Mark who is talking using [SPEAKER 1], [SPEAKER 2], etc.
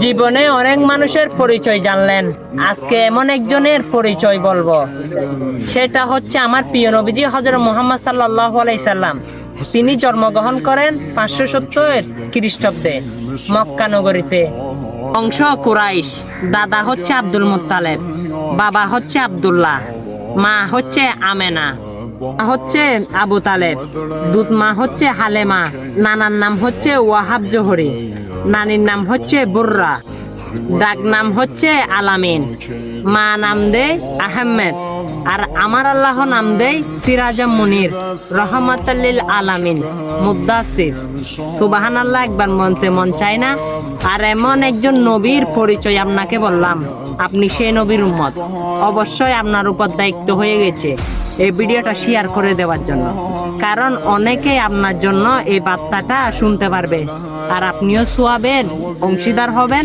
[SPEAKER 1] জীবনে অনেক মানুষের পরিচয় জানলেন, আজকে এমন একজনের পরিচয় বলবো। সেটা হচ্ছে আমার প্রিয় নবীজি হযরত মুহাম্মদ সাল্লাল্লাহু আলাইহি সাল্লাম। তিনি জন্মগ্রহণ করেন 570 খ্রিস্টাব্দে মক্কা নগরীতে। বংশ কুরাইশ, দাদা হচ্ছে আব্দুল মুত্তালিব, বাবা হচ্ছে আব্দুল্লাহ, মা হচ্ছে আমেনা, হচ্ছে আবু তালেব, দুধ মা হচ্ছে হালেমা, নানার নাম হচ্ছে ওয়াহাব জোহরি, নানির নাম হচ্ছে বুররা, ডাক নাম হচ্ছে আলামিন, মা নাম দেয় আহমেদ, আর আমার আল্লাহ নাম দেয় সিরাজাম মুনির, রহমাতাল লিল আলামিন, মুদ্দাসির। সুবহানাল্লাহ একবার মনতে মন চায় না? আর এমন একজন নবীর পরিচয় আপনাকে বললাম, আপনি সেই নবীর উম্মত। অবশ্যই আপনার উপর দায়িত্ব হয়ে গেছে এই ভিডিওটা শেয়ার করে দেওয়ার জন্য, কারণ অনেকেই আপনার জন্য এই বার্তাটা শুনতে পারবে, আর আপনিও সোয়াবের অংশীদার হবেন।